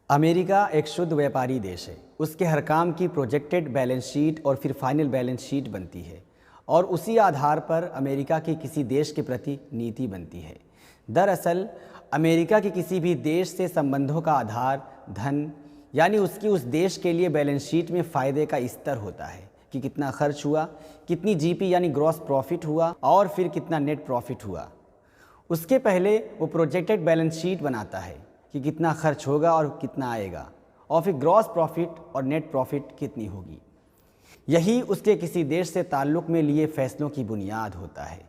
America एक शुद्ध व्यापारी देश है। उसके हर काम की प्रोजेक्टेड बैलेंस शीट और फिर फाइनल बैलेंस शीट बनती है और उसी आधार पर अमेरिका की किसी देश के प्रति नीति बनती है। दरअसल अमेरिका के किसी भी देश से संबंधों का आधार धन यानी उसकी उस देश के लिए बैलेंस शीट में फ़ायदे का स्तर होता है कि कितना खर्च हुआ, कितनी जीपी यानी ग्रॉस प्रॉफिट हुआ और फिर कितना नेट प्रॉफिट हुआ। उसके पहले वो प्रोजेक्टेड बैलेंस शीट बनाता है कि कितना खर्च होगा और कितना आएगा और फिर ग्रॉस प्रॉफिट और नेट प्रॉफिट कितनी होगी। यही उसके किसी देश से ताल्लुक़ में लिए फैसलों की बुनियाद होता है।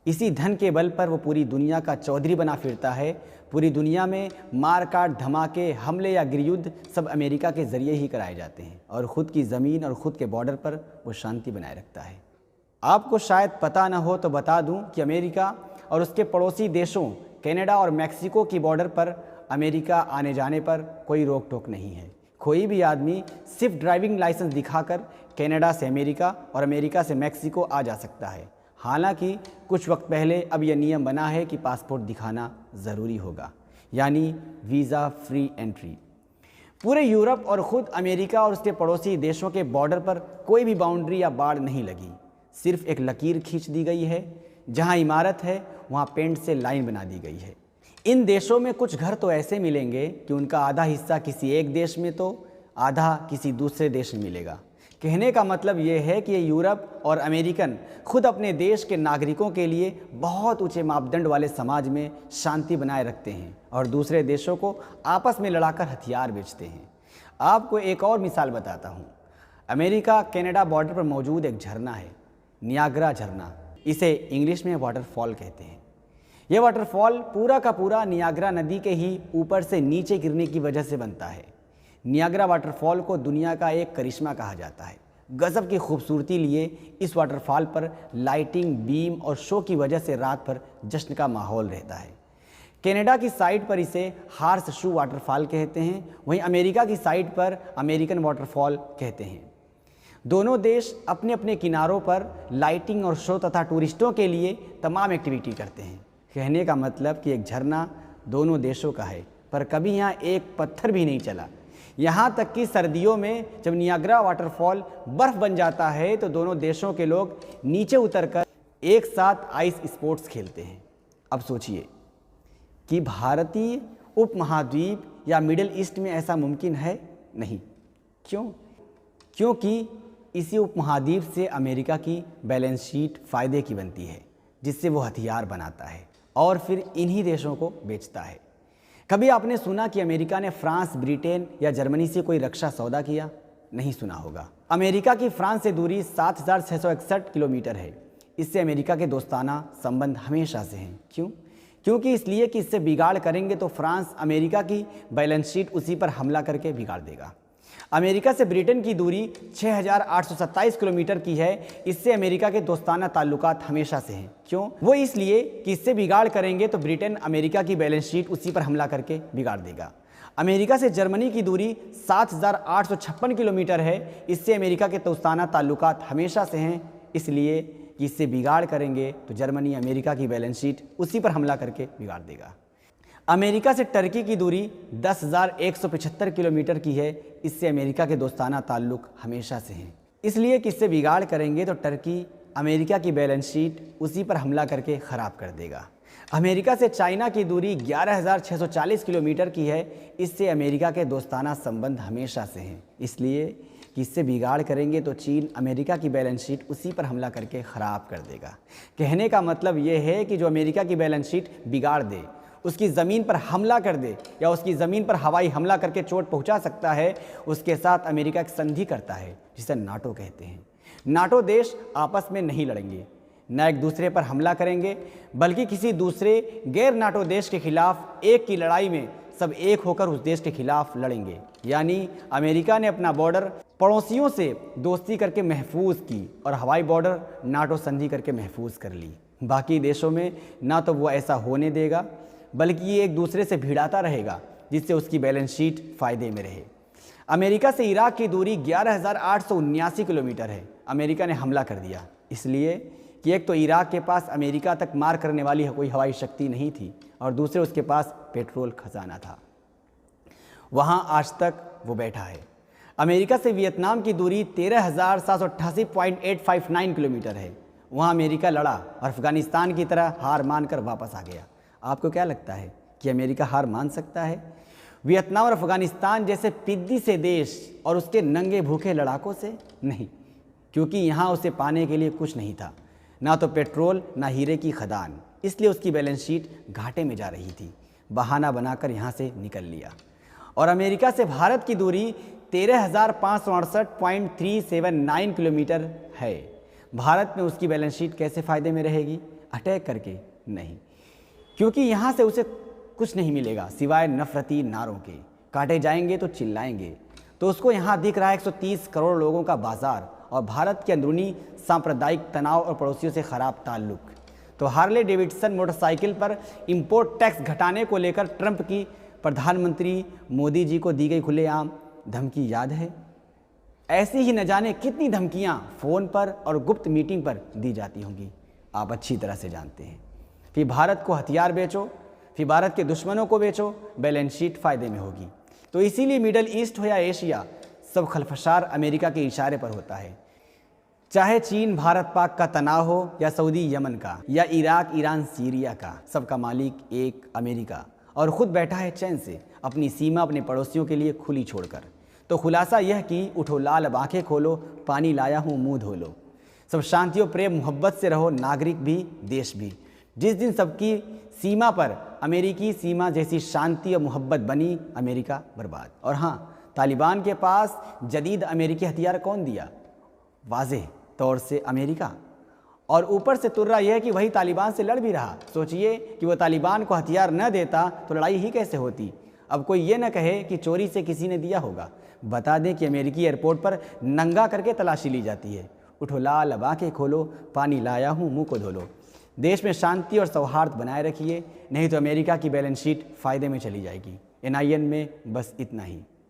इसी धन के बल पर वो पूरी दुनिया का चौधरी बना फिरता है। पूरी दुनिया में मार काट, धमाके, हमले या गृहयुद्ध सब अमेरिका के ज़रिए ही कराए जाते हैं और ख़ुद की ज़मीन और ख़ुद के बॉर्डर पर वो शांति बनाए रखता है। आपको शायद पता न हो तो बता दूं कि अमेरिका और उसके पड़ोसी देशों कनाडा और मैक्सिको की बॉर्डर पर अमेरिका आने जाने पर कोई रोक टोक नहीं है। कोई भी आदमी सिर्फ ड्राइविंग लाइसेंस दिखाकर कनाडा से अमेरिका और अमेरिका से मैक्सिको आ जा सकता है। हालांकि कुछ वक्त पहले अब यह नियम बना है कि पासपोर्ट दिखाना ज़रूरी होगा, यानी वीज़ा फ्री एंट्री। पूरे यूरोप और ख़ुद अमेरिका और उसके पड़ोसी देशों के बॉर्डर पर कोई भी बाउंड्री या बाड़ नहीं लगी, सिर्फ एक लकीर खींच दी गई है। जहां इमारत है वहां पेंट से लाइन बना दी गई है। इन देशों में कुछ घर तो ऐसे मिलेंगे कि उनका आधा हिस्सा किसी एक देश में तो आधा किसी दूसरे देश में मिलेगा। कहने का मतलब ये है कि ये यूरोप और अमेरिकन खुद अपने देश के नागरिकों के लिए बहुत ऊंचे मापदंड वाले समाज में शांति बनाए रखते हैं और दूसरे देशों को आपस में लड़ाकर हथियार बेचते हैं। आपको एक और मिसाल बताता हूँ। अमेरिका कनाडा बॉर्डर पर मौजूद एक झरना है, नियाग्रा झरना। इसे इंग्लिश में वाटरफॉल कहते हैं। यह वाटरफॉल पूरा का पूरा नियाग्रा नदी के ही ऊपर से नीचे गिरने की वजह से बनता है। नियाग्रा वाटरफॉल को दुनिया का एक करिश्मा कहा जाता है। गजब की खूबसूरती लिए इस वाटरफॉल पर लाइटिंग, बीम और शो की वजह से रात भर जश्न का माहौल रहता है। कनाडा की साइड पर इसे हार्स शू वाटरफॉल कहते हैं, वहीं अमेरिका की साइड पर अमेरिकन वाटरफॉल कहते हैं। दोनों देश अपने अपने किनारों पर लाइटिंग और शो तथा टूरिस्टों के लिए तमाम एक्टिविटी करते हैं। कहने का मतलब कि एक झरना दोनों देशों का है, पर कभी यहाँ एक पत्थर भी नहीं चला। यहाँ तक कि सर्दियों में जब नियाग्रा वाटरफॉल बर्फ़ बन जाता है तो दोनों देशों के लोग नीचे उतरकर एक साथ आइस स्पोर्ट्स खेलते हैं। अब सोचिए कि भारतीय उपमहाद्वीप या मिडिल ईस्ट में ऐसा मुमकिन है? नहीं। क्यों? क्योंकि इसी उपमहाद्वीप से अमेरिका की बैलेंस शीट फ़ायदे की बनती है, जिससे वो हथियार बनाता है और फिर इन्हीं देशों को बेचता है। कभी आपने सुना कि अमेरिका ने फ्रांस, ब्रिटेन या जर्मनी से कोई रक्षा सौदा किया? नहीं सुना होगा। अमेरिका की फ्रांस से दूरी 7,661 किलोमीटर है। इससे अमेरिका के दोस्ताना संबंध हमेशा से हैं। क्यों? क्योंकि इसलिए कि इससे बिगाड़ करेंगे तो फ्रांस अमेरिका की बैलेंस शीट उसी पर हमला करके बिगाड़ देगा। अमेरिका से ब्रिटेन की दूरी 6,827 किलोमीटर की है। इससे अमेरिका के दोस्ताना ताल्लुकात हमेशा से हैं। क्यों? वो इसलिए कि इससे बिगाड़ करेंगे तो ब्रिटेन अमेरिका की बैलेंस शीट उसी पर हमला करके बिगाड़ देगा। अमेरिका से जर्मनी की दूरी 7,856 किलोमीटर है। इससे अमेरिका के दोस्ताना ताल्लुकात हमेशा से हैं, इसलिए कि इससे बिगाड़ करेंगे तो जर्मनी अमेरिका की बैलेंस शीट उसी पर हमला करके बिगाड़ देगा। अमेरिका से टर्की की दूरी 10,175 किलोमीटर की है। इससे अमेरिका के दोस्ताना ताल्लुक़ हमेशा से हैं, इसलिए कि इससे बिगाड़ करेंगे तो टर्की अमेरिका की बैलेंस शीट उसी पर हमला करके ख़राब कर देगा। अमेरिका से चाइना की दूरी 11,640 किलोमीटर की है। इससे अमेरिका के दोस्ताना संबंध हमेशा से हैं, इसलिए कि इससे बिगाड़ करेंगे तो चीन अमेरिका की बैलेंस शीट उसी पर हमला करके ख़राब कर देगा। कहने का मतलब ये है कि जो अमेरिका की बैलेंस शीट बिगाड़ दे, उसकी ज़मीन पर हमला कर दे या उसकी ज़मीन पर हवाई हमला करके चोट पहुंचा सकता है, उसके साथ अमेरिका एक संधि करता है जिसे नाटो कहते हैं। नाटो देश आपस में नहीं लड़ेंगे, न एक दूसरे पर हमला करेंगे, बल्कि किसी दूसरे गैर नाटो देश के खिलाफ एक की लड़ाई में सब एक होकर उस देश के खिलाफ लड़ेंगे। यानी अमेरिका ने अपना बॉर्डर पड़ोसियों से दोस्ती करके महफूज की और हवाई बॉर्डर नाटो संधि करके महफूज कर ली। बाकी देशों में ना तो वो ऐसा होने देगा, बल्कि ये एक दूसरे से भिड़ाता रहेगा, जिससे उसकी बैलेंस शीट फ़ायदे में रहे। अमेरिका से इराक की दूरी 11,879 किलोमीटर है। अमेरिका ने हमला कर दिया इसलिए कि एक तो इराक के पास अमेरिका तक मार करने वाली कोई हवाई शक्ति नहीं थी और दूसरे उसके पास पेट्रोल खजाना था। वहाँ आज तक वो बैठा है। अमेरिका से वियतनाम की दूरी 13,788.859 किलोमीटर है। वहाँ अमेरिका लड़ा और अफ़गानिस्तान की तरह हार मानकर वापस आ गया। आपको क्या लगता है कि अमेरिका हार मान सकता है वियतनाम और अफ़गानिस्तान जैसे पिद्दी से देश और उसके नंगे भूखे लड़ाकों से? नहीं, क्योंकि यहाँ उसे पाने के लिए कुछ नहीं था, ना तो पेट्रोल ना हीरे की खदान। इसलिए उसकी बैलेंस शीट घाटे में जा रही थी। बहाना बनाकर यहाँ से निकल लिया। और अमेरिका से भारत की दूरी 13,568.379 किलोमीटर है। भारत में उसकी बैलेंस शीट कैसे फ़ायदे में रहेगी? अटैक करके? नहीं, क्योंकि यहाँ से उसे कुछ नहीं मिलेगा सिवाय नफरती नारों के। काटे जाएंगे तो चिल्लाएंगे। तो उसको यहाँ दिख रहा है 130 करोड़ लोगों का बाजार और भारत के अंदरूनी सांप्रदायिक तनाव और पड़ोसियों से ख़राब ताल्लुक। तो हार्ले डेविडसन मोटरसाइकिल पर इंपोर्ट टैक्स घटाने को लेकर ट्रंप की प्रधानमंत्री मोदी जी को दी गई खुलेआम धमकी याद है? ऐसी ही न जाने कितनी धमकियां फ़ोन पर और गुप्त मीटिंग पर दी जाती होंगी, आप अच्छी तरह से जानते हैं। फिर भारत को हथियार बेचो, फिर भारत के दुश्मनों को बेचो, बैलेंस शीट फ़ायदे में होगी। तो इसीलिए मिडल ईस्ट हो या एशिया, सब खलफशार अमेरिका के इशारे पर होता है। चाहे चीन भारत पाक का तनाव हो या सऊदी यमन का या इराक ईरान सीरिया का, सबका मालिक एक अमेरिका, और ख़ुद बैठा है चैन से अपनी सीमा अपने पड़ोसियों के लिए खुली छोड़कर। तो खुलासा यह कि उठो लाल अब आँखें खोलो, पानी लाया हूँ मुँह धो लो। सब शांति और प्रेम मोहब्बत से रहो, नागरिक भी देश भी। जिस दिन सबकी सीमा पर अमेरिकी सीमा जैसी शांति और मोहब्बत बनी, अमेरिका बर्बाद। और हाँ, तालिबान के पास जदीद अमेरिकी हथियार कौन दिया? वाज़ेह तौर से अमेरिका। और ऊपर से तुर्रा यह कि वही तालिबान से लड़ भी रहा। सोचिए कि वो तालिबान को हथियार न देता तो लड़ाई ही कैसे होती। अब कोई ये न कहे कि चोरी से किसी ने दिया होगा। बता दें कि अमेरिकी एयरपोर्ट पर नंगा करके तलाशी ली जाती है। उठो लाल अब आँखें खोलो, पानी लाया हूँ मुँह को धो लो। देश में शांति और सौहार्द बनाए रखिए, नहीं तो अमेरिका की बैलेंस शीट फ़ायदे में चली जाएगी। NIN में बस इतना ही।